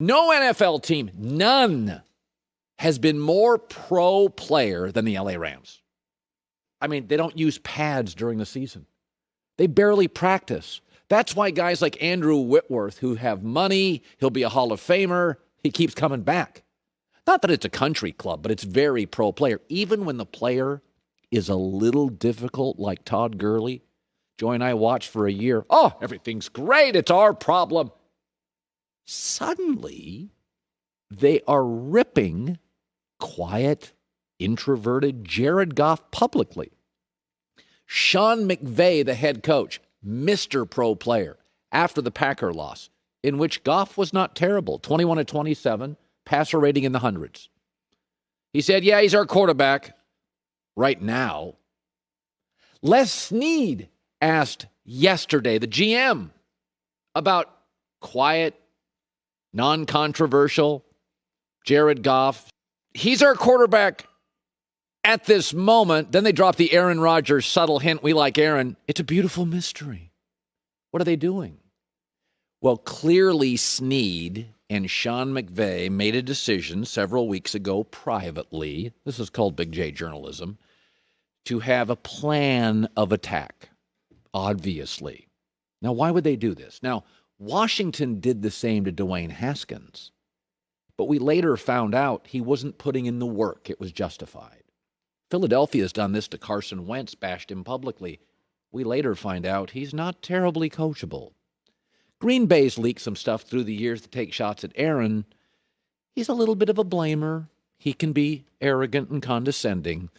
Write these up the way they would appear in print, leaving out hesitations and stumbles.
No NFL team, none, has been more pro player than the LA Rams. I mean, they don't use pads during the season. They barely practice. That's why guys like Andrew Whitworth, who have money, he'll be a Hall of Famer, he keeps coming back. Not that it's a country club, but it's very pro player. Even when the player is a little difficult, like Todd Gurley, Joy and I watched for a year. Oh, everything's great. It's our problem. Suddenly, they are ripping quiet, introverted Jared Goff publicly. Sean McVay, the head coach, Mr. Pro Player, after the Packer loss, in which Goff was not terrible, 21-27, passer rating in the hundreds. He said, yeah, he's our quarterback right now. Les Snead asked yesterday, the GM, about quiet, non-controversial Jared Goff. He's our quarterback at this moment. Then they drop the Aaron Rodgers subtle hint, we like Aaron. It's a beautiful mystery. What are they doing? Well, clearly Snead and Sean McVay made a decision several weeks ago privately, this is called Big J journalism, to have a plan of attack, obviously. Now, why would they do this? Now, Washington did the same to Dwayne Haskins, but we later found out he wasn't putting in the work. It was justified. Philadelphia's done this to Carson Wentz, bashed him publicly. We later find out he's not terribly coachable. Green Bay's leaked some stuff through the years to take shots at Aaron. He's a little bit of a blamer. He can be arrogant and condescending.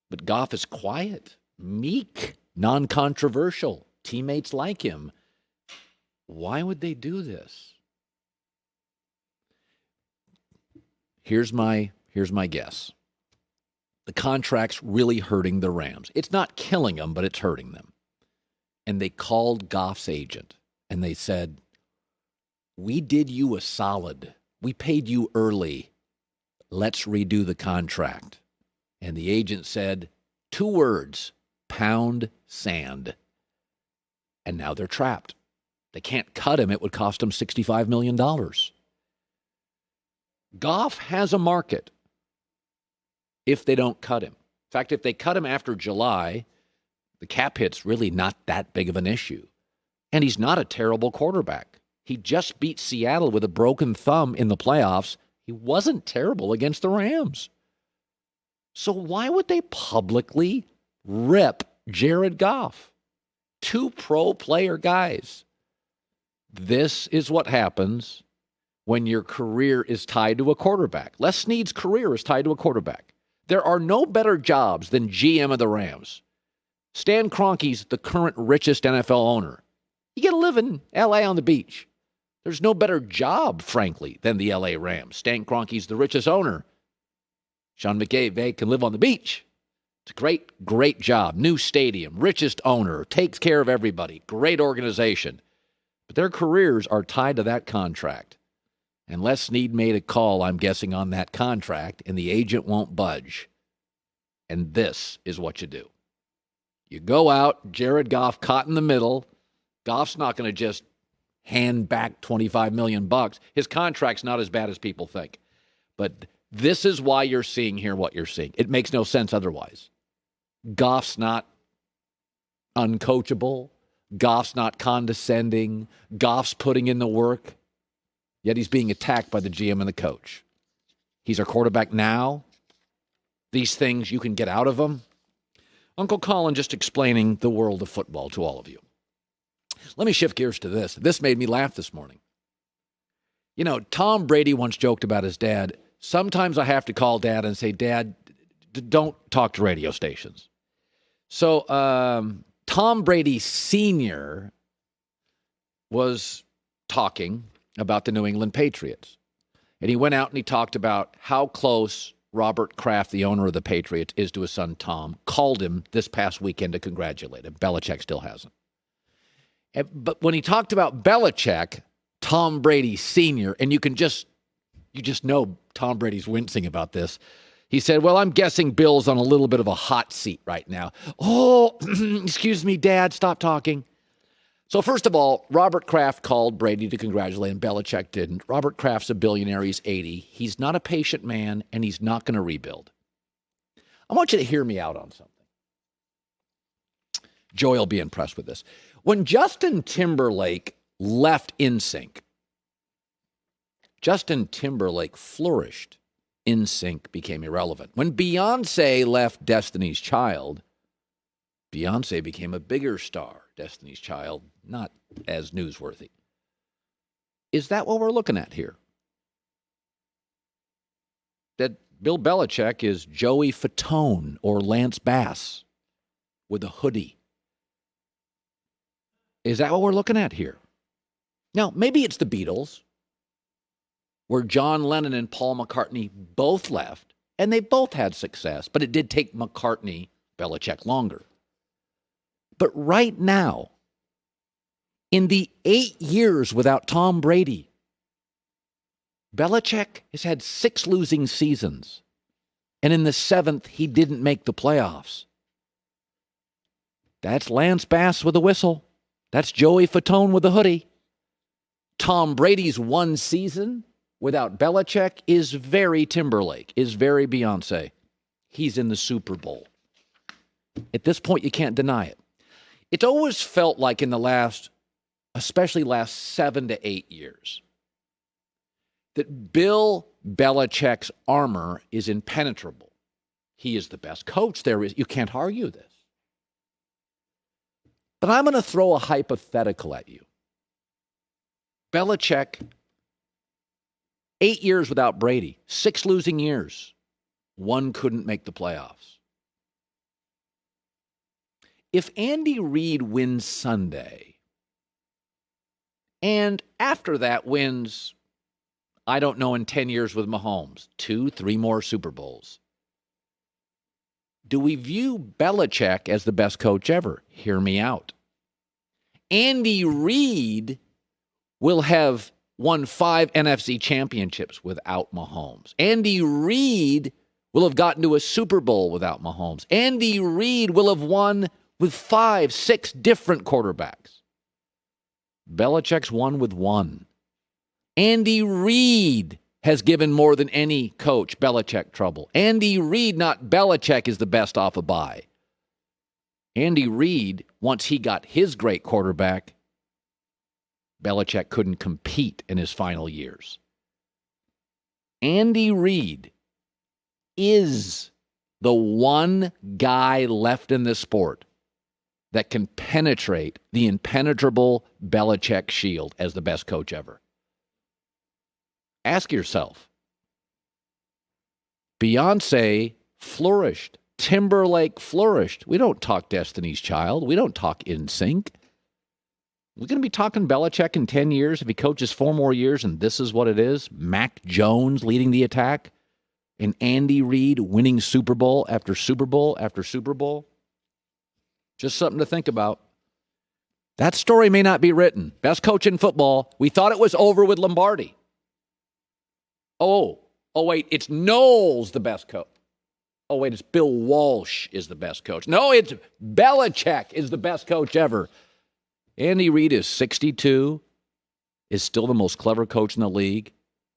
But Goff is quiet, meek, non-controversial. Teammates like him. Why would they do this? Here's my guess. The contract's really hurting the Rams. It's not killing them, but it's hurting them. And they called Goff's agent, and they said, we did you a solid. We paid you early. Let's redo the contract. And the agent said, 2 words, pound sand. And now they're trapped. They can't cut him. It would cost them $65 million. Goff has a market if they don't cut him. In fact, if they cut him after July, the cap hit's really not that big of an issue. And he's not a terrible quarterback. He just beat Seattle with a broken thumb in the playoffs. He wasn't terrible against the Rams. So why would they publicly rip Jared Goff? 2 pro player guys. This is what happens when your career is tied to a quarterback. Les Snead's career is tied to a quarterback. There are no better jobs than GM of the Rams. Stan Kroenke's the current richest NFL owner. You get to live in L.A. on the beach. There's no better job, frankly, than the L.A. Rams. Stan Kroenke's the richest owner. Sean McVay can live on the beach. It's a great, great job. New stadium, richest owner, takes care of everybody. Great organization. But their careers are tied to that contract. And Les Snead made a call, I'm guessing, on that contract, and the agent won't budge. And this is what you do. You go out, Jared Goff caught in the middle. Goff's not going to just hand back $25 million. His contract's not as bad as people think. But this is why you're seeing here what you're seeing. It makes no sense otherwise. Goff's not uncoachable. Goff's not condescending. Goff's putting in the work. Yet he's being attacked by the GM and the coach. He's our quarterback now. These things, you can get out of them. Uncle Colin just explaining the world of football to all of you. Let me shift gears to this. This made me laugh this morning. You know, Tom Brady once joked about his dad. Sometimes I have to call Dad and say, Dad, don't talk to radio stations. So Tom Brady Sr. was talking about the New England Patriots. And he went out and he talked about how close Robert Kraft, the owner of the Patriots, is to his son Tom. Called him this past weekend to congratulate him. Belichick still hasn't. But when he talked about Belichick, Tom Brady Sr., and you just know Tom Brady's wincing about this. He said, well, I'm guessing Bill's on a little bit of a hot seat right now. Oh, excuse me, Dad, stop talking. So first of all, Robert Kraft called Brady to congratulate him. Belichick didn't. Robert Kraft's a billionaire. He's 80. He's not a patient man, and he's not going to rebuild. I want you to hear me out on something. Joey will be impressed with this. When Justin Timberlake left NSYNC, Justin Timberlake flourished. NSYNC became irrelevant. When Beyonce left Destiny's Child, Beyonce became a bigger star. Destiny's Child, not as newsworthy. Is that what we're looking at here? That Bill Belichick is Joey Fatone or Lance Bass with a hoodie. Is that what we're looking at here? Now, maybe it's the Beatles, where John Lennon and Paul McCartney both left, and they both had success, but it did take McCartney, Belichick longer. But right now, in the 8 years without Tom Brady, Belichick has had 6 losing seasons, and in the 7th, he didn't make the playoffs. That's Lance Bass with a whistle. That's Joey Fatone with a hoodie. Tom Brady's 1 season without Belichick is very Timberlake, is very Beyonce. He's in the Super Bowl. At this point, you can't deny it. It's always felt like in the last, especially last 7 to 8 years, that Bill Belichick's armor is impenetrable. He is the best coach there is. You can't argue this. But I'm going to throw a hypothetical at you. Belichick, 8 years without Brady, 6 losing years. 1 couldn't make the playoffs. If Andy Reid wins Sunday, and after that wins, I don't know, in 10 years with Mahomes, 2, 3 more Super Bowls, do we view Belichick as the best coach ever? Hear me out. Andy Reid will have won 5 NFC championships without Mahomes. Andy Reid will have gotten to a Super Bowl without Mahomes. Andy Reid will have won with 5, 6 different quarterbacks. Belichick's won with 1. Andy Reid has given more than any coach Belichick trouble. Andy Reid, not Belichick, is the best off a bye. Andy Reid, once he got his great quarterback, Belichick couldn't compete in his final years. Andy Reid is the one guy left in this sport that can penetrate the impenetrable Belichick shield as the best coach ever. Ask yourself. Beyonce flourished. Timberlake flourished. We don't talk Destiny's Child. We don't talk NSYNC. We're going to be talking Belichick in 10 years if he coaches 4 more years, and this is what it is. Mac Jones leading the attack, and Andy Reid winning Super Bowl after Super Bowl after Super Bowl. Just something to think about. That story may not be written. Best coach in football. We thought it was over with Lombardi. Oh, wait, it's Knowles the best coach. Oh, wait, it's Bill Walsh is the best coach. No, it's Belichick is the best coach ever. Andy Reid is 62, is still the most clever coach in the league,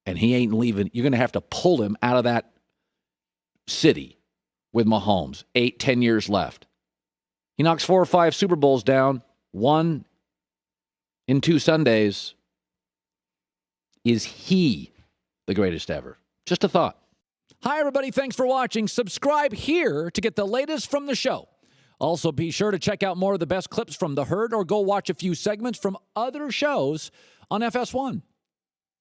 and he ain't leaving. You're going to have to pull him out of that city with Mahomes. 8, 10 years left. He knocks 4 or 5 Super Bowls down, 1 in 2 Sundays. Is he the greatest ever? Just a thought. Hi, everybody. Thanks for watching. Subscribe here to get the latest from the show. Also, be sure to check out more of the best clips from The Herd or go watch a few segments from other shows on FS1.